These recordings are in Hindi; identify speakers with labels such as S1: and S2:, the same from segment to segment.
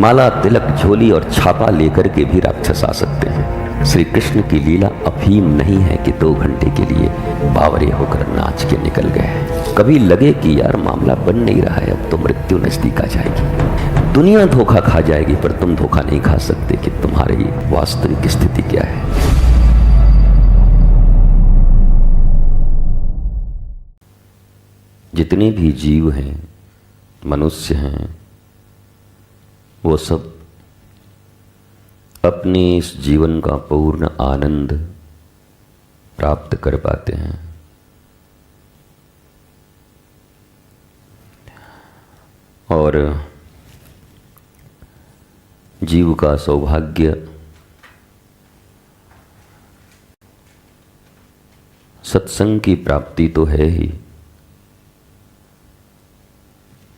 S1: माला, तिलक, झोली और छापा लेकर के भी राक्षस आ सकते हैं। श्री कृष्ण की लीला अफीम नहीं है कि 2 घंटे के लिए बावरे होकर नाच के निकल गए। कभी लगे कि यार मामला बन नहीं रहा है, अब तो मृत्यु नजदीक आ जाएगी, दुनिया धोखा खा जाएगी, पर तुम धोखा नहीं खा सकते कि तुम्हारी वास्तविक स्थिति क्या है। जितने भी जीव हैं, मनुष्य हैं, वो सब अपने इस जीवन का पूर्ण आनंद प्राप्त कर पाते हैं। और जीव का सौभाग्य सत्संग की प्राप्ति तो है ही,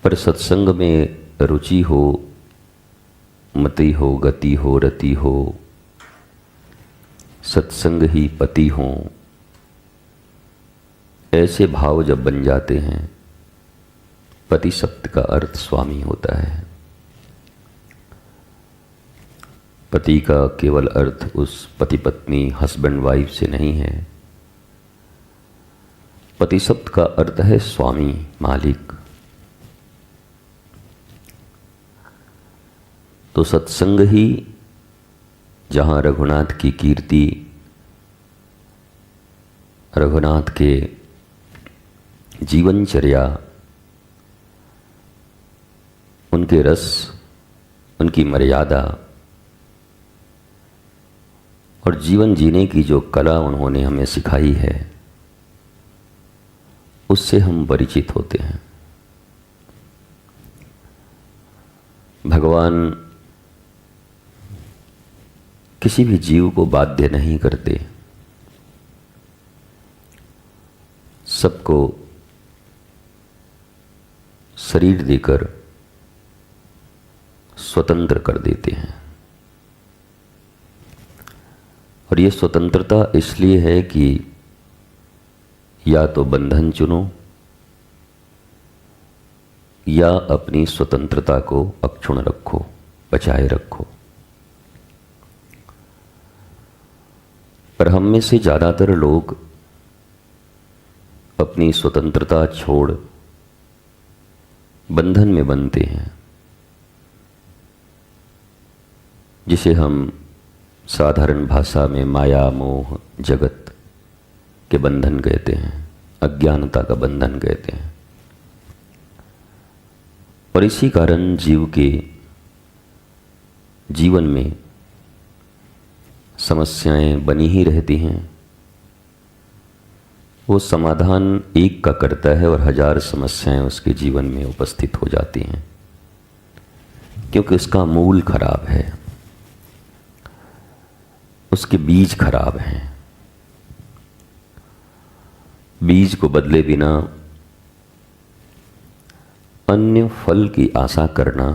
S1: पर सत्संग में रुचि हो, मति हो, गति हो, रति हो, सत्संग ही पति हो, ऐसे भाव जब बन जाते हैं, पति शब्द का अर्थ स्वामी होता है। पति का केवल अर्थ उस पति पत्नी हस्बैंड वाइफ से नहीं है। पति शब्द का अर्थ है स्वामी, मालिक। तो सत्संग ही जहाँ रघुनाथ की कीर्ति, रघुनाथ के जीवनचर्या, उनके रस, उनकी मर्यादा और जीवन जीने की जो कला उन्होंने हमें सिखाई है, उससे हम परिचित होते हैं। भगवान किसी भी जीव को बाध्य नहीं करते, सबको शरीर देकर स्वतंत्र कर देते हैं। और ये स्वतंत्रता इसलिए है कि या तो बंधन चुनो या अपनी स्वतंत्रता को अक्षुण्ण रखो, बचाए रखो। पर हम में से ज़्यादातर लोग अपनी स्वतंत्रता छोड़ बंधन में बंधते हैं, जिसे हम साधारण भाषा में माया, मोह, जगत के बंधन कहते हैं, अज्ञानता का बंधन कहते हैं। और इसी कारण जीव के जीवन में समस्याएं बनी ही रहती हैं। वो समाधान एक का करता है और 1000 समस्याएं उसके जीवन में उपस्थित हो जाती हैं, क्योंकि उसका मूल खराब है, उसके बीज खराब हैं। बीज को बदले बिना अन्य फल की आशा करना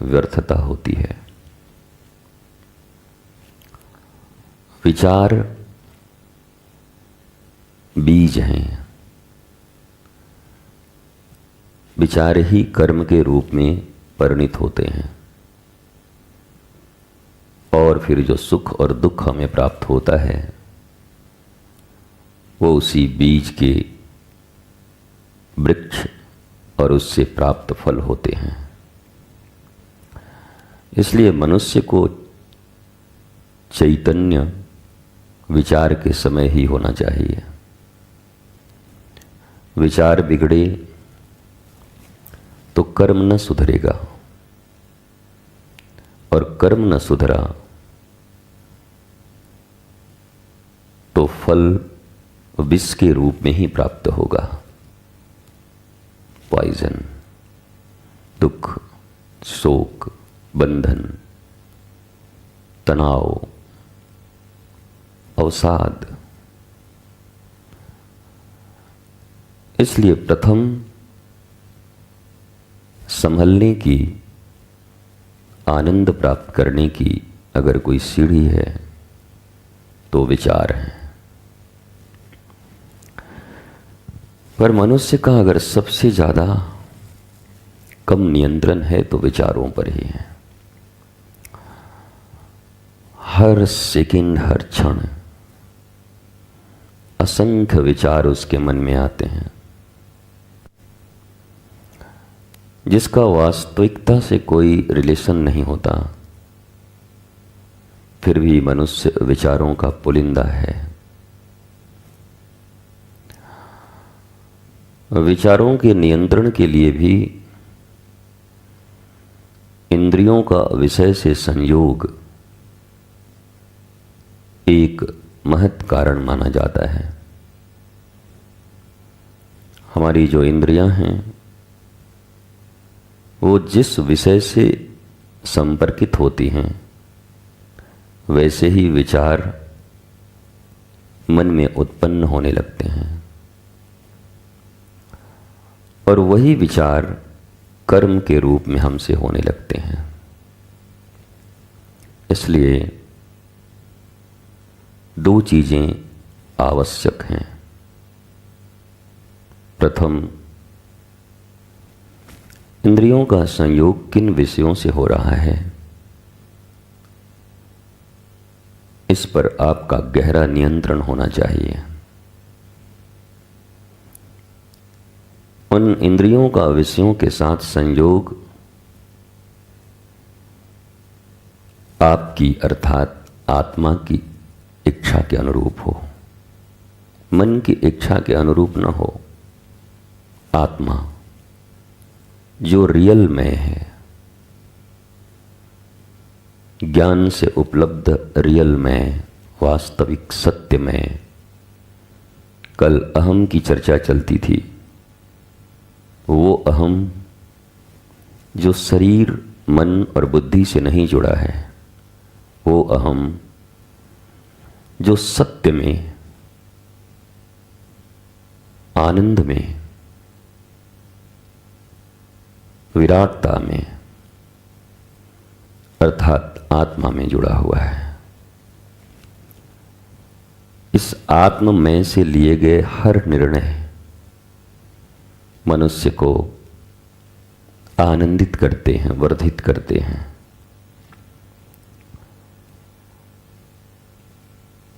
S1: व्यर्थता होती है। विचार बीज हैं, विचार ही कर्म के रूप में परिणित होते हैं, और फिर जो सुख और दुख हमें प्राप्त होता है वो उसी बीज के वृक्ष और उससे प्राप्त फल होते हैं। इसलिए मनुष्य को चैतन्य विचार के समय ही होना चाहिए। विचार बिगड़े तो कर्म न सुधरेगा, और कर्म न सुधरा तो फल विष के रूप में ही प्राप्त होगा। पॉइजन, दुख, शोक, बंधन, तनाव, अवसाद। इसलिए प्रथम संभलने की, आनंद प्राप्त करने की अगर कोई सीढ़ी है तो विचार है। पर मनुष्य का अगर सबसे ज़्यादा कम नियंत्रण है तो विचारों पर ही है। हर सेकंड, हर क्षण असंख्य विचार उसके मन में आते हैं, जिसका वास्तविकता से कोई रिलेशन नहीं होता, फिर भी मनुष्य विचारों का पुलिंदा है। विचारों के नियंत्रण के लिए भी इंद्रियों का विषय से संयोग एक महत् कारण माना जाता है। हमारी जो इंद्रियां हैं वो जिस विषय से संपर्कित होती हैं वैसे ही विचार मन में उत्पन्न होने लगते हैं, और वही विचार कर्म के रूप में हमसे होने लगते हैं। इसलिए दो चीजें आवश्यक हैं। प्रथम, इंद्रियों का संयोग किन विषयों से हो रहा है, इस पर आपका गहरा नियंत्रण होना चाहिए। उन इंद्रियों का विषयों के साथ संयोग आपकी अर्थात आत्मा की इच्छा के अनुरूप हो, मन की इच्छा के अनुरूप न हो। आत्मा जो रियल में है, ज्ञान से उपलब्ध रियल में, वास्तविक सत्य में। कल अहम की चर्चा चलती थी। वो अहम जो शरीर, मन और बुद्धि से नहीं जुड़ा है, वो अहम जो सत्य में, आनंद में, विराटता में अर्थात आत्मा में जुड़ा हुआ है। इस आत्म में से लिए गए हर निर्णय मनुष्य को आनंदित करते हैं, वर्धित करते हैं।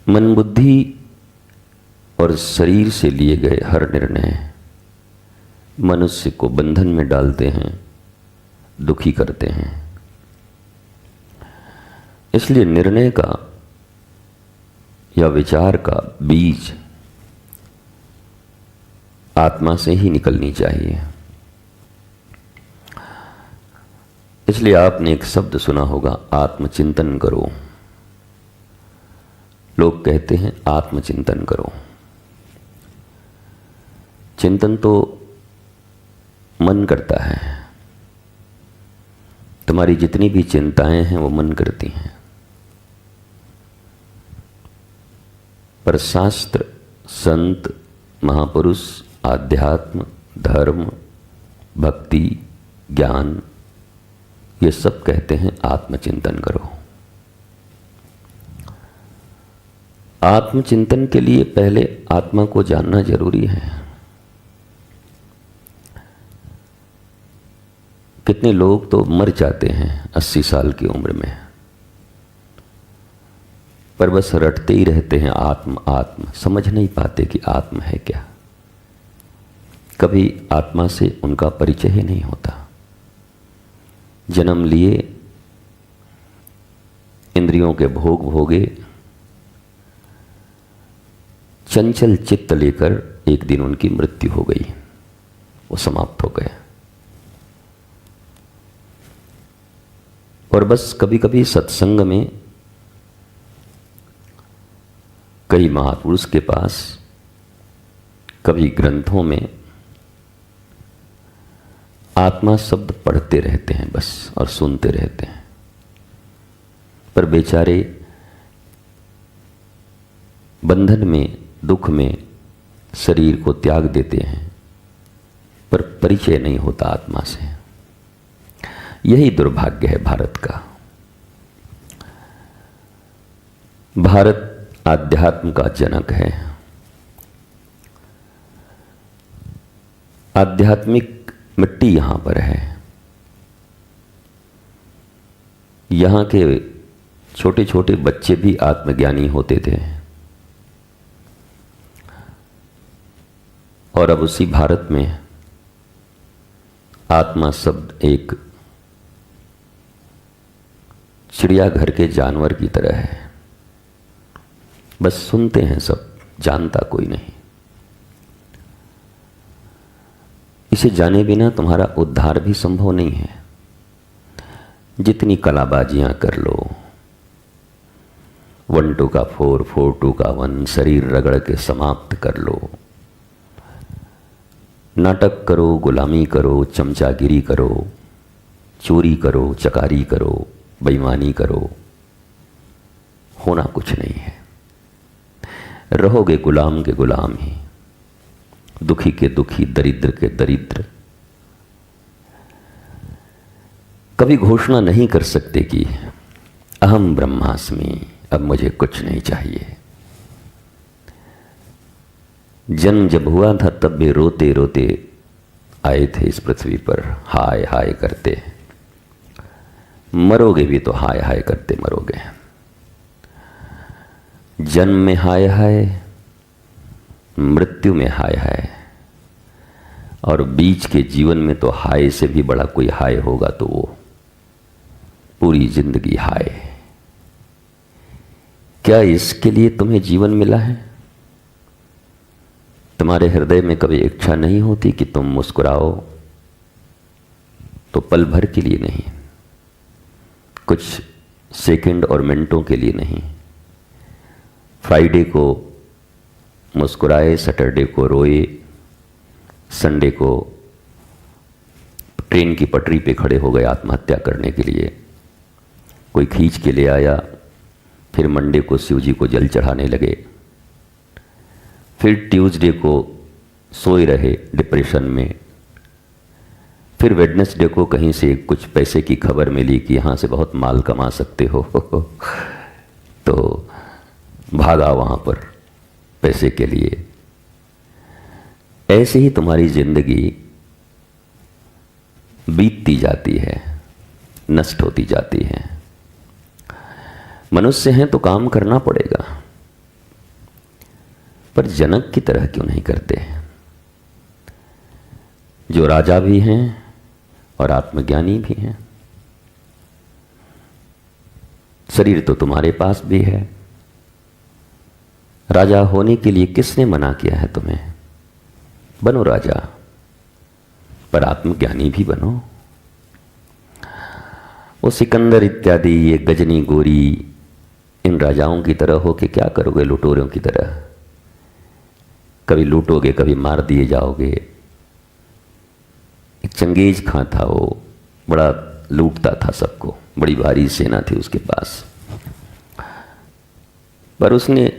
S1: मन, बुद्धि और शरीर से लिए गए हर निर्णय मनुष्य को बंधन में डालते हैं, दुखी करते हैं। इसलिए निर्णय का या विचार का बीज आत्मा से ही निकलनी चाहिए। इसलिए आपने एक शब्द सुना होगा, आत्मचिंतन करो। लोग कहते हैं आत्मचिंतन करो। चिंतन तो मन करता है। तुम्हारी जितनी भी चिंताएं हैं वो मन करती हैं, पर शास्त्र, संत, महापुरुष, आध्यात्म, धर्म, भक्ति, ज्ञान, ये सब कहते हैं आत्मचिंतन करो। आत्मचिंतन के लिए पहले आत्मा को जानना जरूरी है। कितने लोग तो मर जाते हैं 80 साल की उम्र में, पर बस रटते ही रहते हैं आत्म आत्म, समझ नहीं पाते कि आत्म है क्या। कभी आत्मा से उनका परिचय ही नहीं होता। जन्म लिए, इंद्रियों के भोग भोगे, चंचल चित्त लेकर एक दिन उनकी मृत्यु हो गई, वो समाप्त हो गए। और बस कभी कभी सत्संग में कई महापुरुष के पास, कभी ग्रंथों में आत्मा शब्द पढ़ते रहते हैं बस और सुनते रहते हैं, पर बेचारे बंधन में, दुख में शरीर को त्याग देते हैं, पर परिचय नहीं होता आत्मा से। यही दुर्भाग्य है भारत का। भारत आध्यात्म का जनक है। आध्यात्मिक मिट्टी यहां पर है। यहां के छोटे छोटे बच्चे भी आत्मज्ञानी होते थे। और अब उसी भारत में आत्मा शब्द एक चिड़ियाघर के जानवर की तरह है, बस सुनते हैं सब, जानता कोई नहीं। इसे जाने बिना तुम्हारा उद्धार भी संभव नहीं है। जितनी कलाबाजियां कर लो, 1 2 का 4 4 2 का 1, शरीर रगड़ के समाप्त कर लो, नाटक करो, गुलामी करो, चमचागिरी करो, चोरी करो, चकारी करो, बेईमानी करो, होना कुछ नहीं है। रहोगे गुलाम के गुलाम ही, दुखी के दुखी, दरिद्र के दरिद्र। कभी घोषणा नहीं कर सकते कि अहम ब्रह्मास्मि, अब मुझे कुछ नहीं चाहिए। जन्म जब हुआ था तब भी रोते रोते आए थे इस पृथ्वी पर, हाय हाय करते। मरोगे भी तो हाय हाय करते मरोगे। जन्म में हाय हाय, मृत्यु में हाय हाय, और बीच के जीवन में तो हाय से भी बड़ा कोई हाय होगा तो वो पूरी जिंदगी हाय। क्या इसके लिए तुम्हें जीवन मिला है? तुम्हारे हृदय में कभी इच्छा नहीं होती कि तुम मुस्कुराओ? तो पल भर के लिए नहीं, कुछ सेकंड और मिनटों के लिए नहीं। फ्राइडे को मुस्कुराए, सैटरडे को रोए, संडे को ट्रेन की पटरी पे खड़े हो गए आत्महत्या करने के लिए, कोई खींच के ले आया, फिर मंडे को शिव जी को जल चढ़ाने लगे, फिर ट्यूसडे को सोए रहे डिप्रेशन में, फिर वेडनेसडे को कहीं से कुछ पैसे की खबर मिली कि यहाँ से बहुत माल कमा सकते हो तो भागा वहाँ पर पैसे के लिए। ऐसे ही तुम्हारी जिंदगी बीतती जाती है, नष्ट होती जाती है। मनुष्य हैं तो काम करना पड़ेगा, पर जनक की तरह क्यों नहीं करते? जो राजा भी हैं और आत्मज्ञानी भी हैं। शरीर तो तुम्हारे पास भी है। राजा होने के लिए किसने मना किया है तुम्हें? बनो राजा, पर आत्मज्ञानी भी बनो। वो सिकंदर इत्यादि, ये गजनी गोरी, इन राजाओं की तरह हो के क्या करोगे? लुटेरों की तरह कभी लूटोगे, कभी मार दिए जाओगे। एक चंगेज खां था, वो बड़ा लूटता था सबको, बड़ी भारी सेना थी उसके पास, पर उसने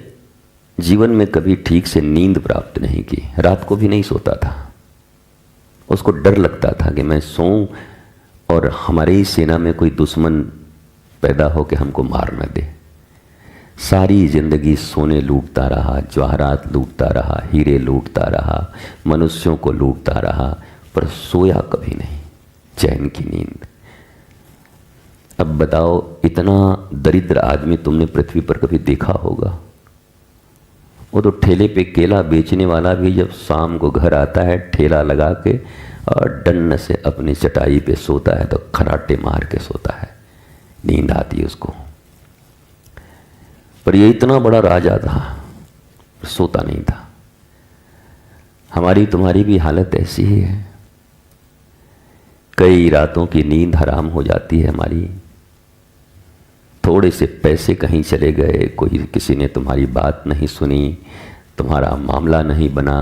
S1: जीवन में कभी ठीक से नींद प्राप्त नहीं की, रात को भी नहीं सोता था। उसको डर लगता था कि मैं सोऊं और हमारे ही सेना में कोई दुश्मन पैदा हो के हमको मार न दे। सारी जिंदगी सोने लूटता रहा, जवाहरात लूटता रहा, हीरे लूटता रहा, मनुष्यों को लूटता रहा, पर सोया कभी नहीं, चैन की नींद। अब बताओ, इतना दरिद्र आदमी तुमने पृथ्वी पर कभी देखा होगा? वो तो ठेले पे केला बेचने वाला भी जब शाम को घर आता है, ठेला लगा के और डन्न से अपनी चटाई पे सोता है तो खराटे मार के सोता है, नींद आती है उसको। पर ये इतना बड़ा राजा था, सोता नहीं था। हमारी तुम्हारी भी हालत ऐसी ही है। कई रातों की नींद हराम हो जाती है हमारी। थोड़े से पैसे कहीं चले गए, कोई किसी ने तुम्हारी बात नहीं सुनी, तुम्हारा मामला नहीं बना,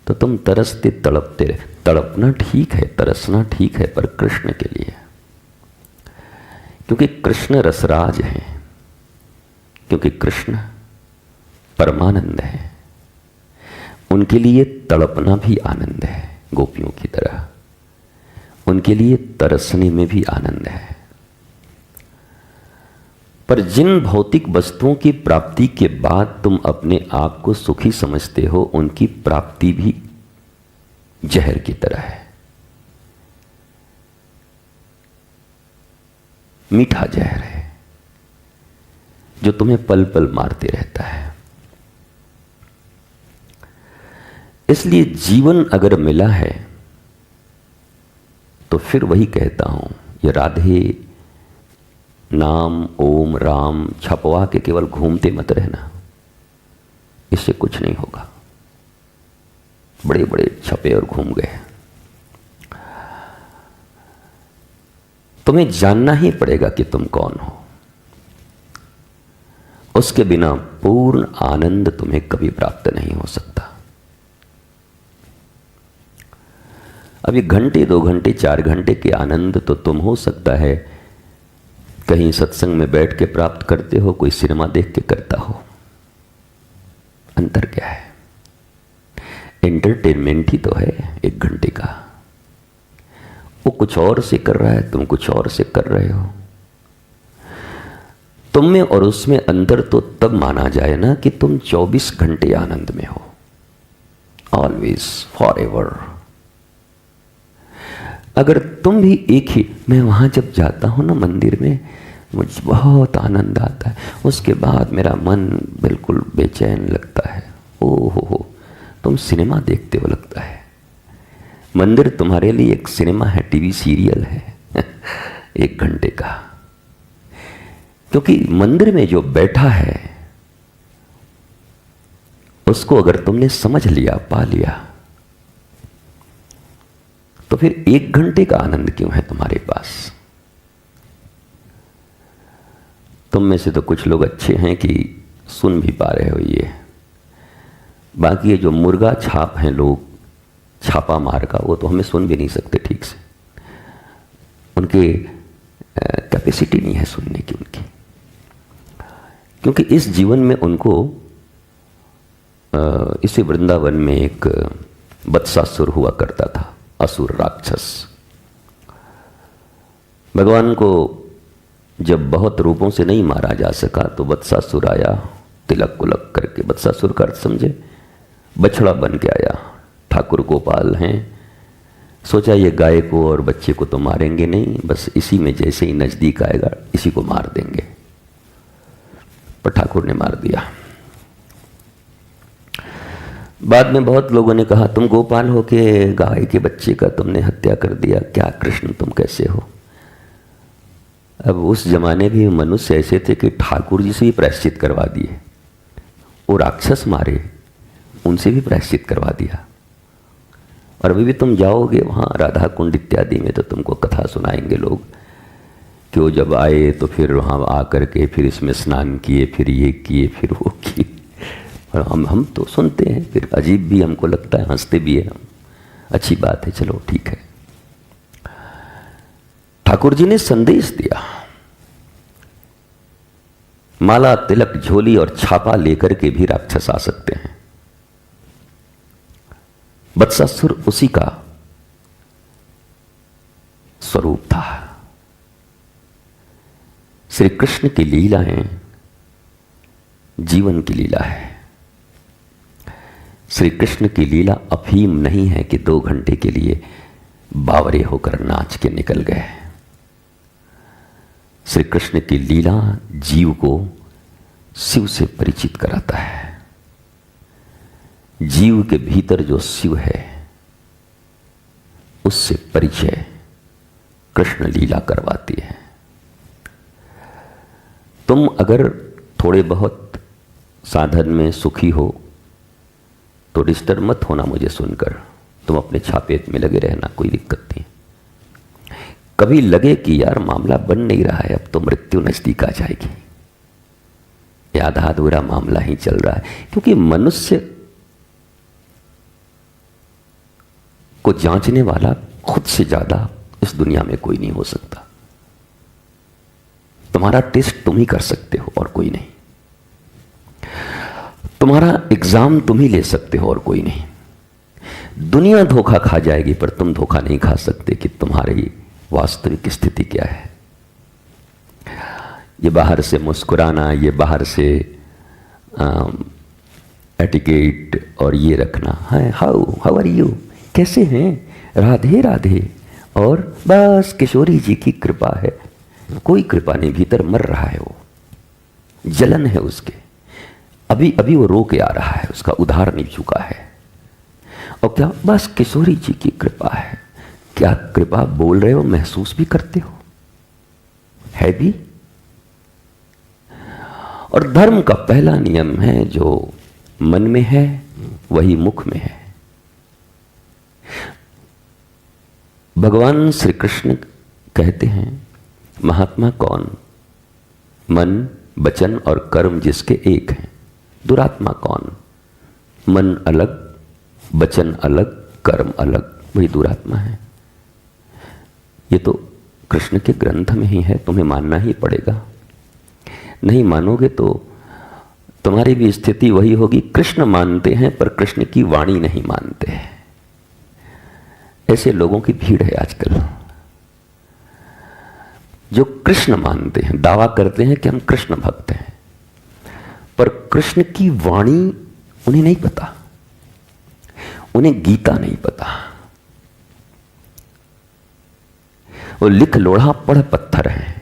S1: तो तुम तरसते तड़पते रहे। तड़पना ठीक है, तरसना ठीक है, पर कृष्ण के लिए, क्योंकि कृष्ण रसराज हैं, क्योंकि कृष्ण परमानंद है। उनके लिए तड़पना भी आनंद है, गोपियों की तरह। उनके लिए तरसने में भी आनंद है। पर जिन भौतिक वस्तुओं की प्राप्ति के बाद तुम अपने आप को सुखी समझते हो, उनकी प्राप्ति भी जहर की तरह है, मीठा जहर है। जो तुम्हें पल पल मारते रहता है। इसलिए जीवन अगर मिला है तो फिर वही कहता हूं, ये राधे नाम ओम राम छपवा के केवल घूमते मत रहना, इससे कुछ नहीं होगा। बड़े बड़े छपे और घूम गए। तुम्हें जानना ही पड़ेगा कि तुम कौन हो। उसके बिना पूर्ण आनंद तुम्हें कभी प्राप्त नहीं हो सकता। अभी घंटे 2 घंटे 4 घंटे के आनंद तो तुम हो सकता है कहीं सत्संग में बैठ के प्राप्त करते हो, कोई सिनेमा देख के करता हो। अंतर क्या है? एंटरटेनमेंट ही तो है 1 घंटे का। वो कुछ और से कर रहा है, तुम कुछ और से कर रहे हो। तुम में और उसमें अंतर तो तब माना जाए ना कि तुम 24 घंटे आनंद में हो, ऑलवेज, फॉर एवर। अगर तुम भी एक ही, मैं वहां जब जाता हूं ना मंदिर में, मुझे बहुत आनंद आता है, उसके बाद मेरा मन बिल्कुल बेचैन लगता है। ओ हो, तुम सिनेमा देखते हो लगता है। मंदिर तुम्हारे लिए एक सिनेमा है, टीवी सीरियल है 1 घंटे का। क्योंकि मंदिर में जो बैठा है उसको अगर तुमने समझ लिया, पा लिया, तो फिर 1 घंटे का आनंद क्यों है तुम्हारे पास? तुम में से तो कुछ लोग अच्छे हैं कि सुन भी पा रहे हो ये, बाकी ये जो मुर्गा छाप हैं लोग, छापा मार का, वो तो हमें सुन भी नहीं सकते ठीक से। उनके कैपेसिटी नहीं है सुनने की उनकी, क्योंकि इस जीवन में उनको इसी वृंदावन में एक बत्सासुर हुआ करता था, असुर राक्षस। भगवान को जब बहुत रूपों से नहीं मारा जा सका तो बत्सासुर आया तिलक कुलक करके। बत्सासुर का अर्थ समझे? बछड़ा बन के आया। ठाकुर गोपाल हैं, सोचा ये गाय को और बच्चे को तो मारेंगे नहीं, बस इसी में जैसे ही नजदीक आएगा इसी को मार देंगे। पर ठाकुर ने मार दिया। बाद में बहुत लोगों ने कहा तुम गोपाल हो के गाय के बच्चे का तुमने हत्या कर दिया, क्या कृष्ण तुम कैसे हो? अब उस जमाने भी मनुष्य ऐसे थे कि ठाकुर जी से भी प्रायश्चित करवा दिए। वो राक्षस मारे, उनसे भी प्रायश्चित करवा दिया। और अभी भी तुम जाओगे वहाँ राधा कुंड इत्यादि में तो तुमको कथा सुनाएंगे लोग कि वो जब आए तो फिर वहाँ आकर के फिर इसमें स्नान किए, फिर ये किए, फिर वो किए। और हम तो सुनते हैं, फिर अजीब भी हमको लगता है, हंसते भी हैं हम। अच्छी बात है, चलो ठीक है। ठाकुर जी ने संदेश दिया, माला तिलक झोली और छापा लेकर के भी राक्षस आ सकते हैं। बत्सासुर उसी का स्वरूप था। श्री कृष्ण की लीलाएं जीवन की लीला है। श्री कृष्ण की लीला अफीम नहीं है कि 2 घंटे के लिए बावरे होकर नाच के निकल गए। श्री कृष्ण की लीला जीव को शिव से परिचित कराता है। जीव के भीतर जो शिव है उससे परिचय कृष्ण लीला करवाती है। तुम अगर थोड़े बहुत साधन में सुखी हो तो डिस्टर्ब मत होना मुझे सुनकर, तुम अपने छापे में लगे रहना, कोई दिक्कत नहीं। कभी लगे कि यार मामला बन नहीं रहा है, अब तो मृत्यु नजदीक आ जाएगी, ये आधा अधूरा मामला ही चल रहा है, क्योंकि मनुष्य को जांचने वाला खुद से ज्यादा इस दुनिया में कोई नहीं हो सकता। तुम्हारा टेस्ट तुम ही कर सकते हो और कोई नहीं। तुम्हारा एग्जाम तुम ही ले सकते हो और कोई नहीं। दुनिया धोखा खा जाएगी पर तुम धोखा नहीं खा सकते कि तुम्हारी वास्तविक स्थिति क्या है। ये बाहर से मुस्कुराना, ये बाहर से एटिकेट और ये रखना है, हाउ आर यू, कैसे हैं, राधे राधे, और बस किशोरी जी की कृपा है, कोई कृपा नहीं, भीतर मर रहा है वो। जलन है उसके, अभी अभी वो रो के आ रहा है, उसका उधार नहीं चुका है। और क्या बस किशोरी जी की कृपा है। क्या कृपा बोल रहे हो, महसूस भी करते हो, है भी। और धर्म का पहला नियम है, जो मन में है वही मुख में है। भगवान श्री कृष्ण कहते हैं, महात्मा कौन? मन, वचन और कर्म जिसके एक हैं। दुरात्मा कौन? मन अलग, वचन अलग, कर्म अलग, वही दुरात्मा है। ये तो कृष्ण के ग्रंथ में ही है, तुम्हें मानना ही पड़ेगा। नहीं मानोगे तो तुम्हारी भी स्थिति वही होगी। कृष्ण मानते हैं पर कृष्ण की वाणी नहीं मानते हैं। ऐसे लोगों की भीड़ है आजकल, जो कृष्ण मानते हैं, दावा करते हैं कि हम कृष्ण भक्त हैं, पर कृष्ण की वाणी उन्हें नहीं पता, उन्हें गीता नहीं पता। वो लिख लोढ़ा पढ़ पत्थर है।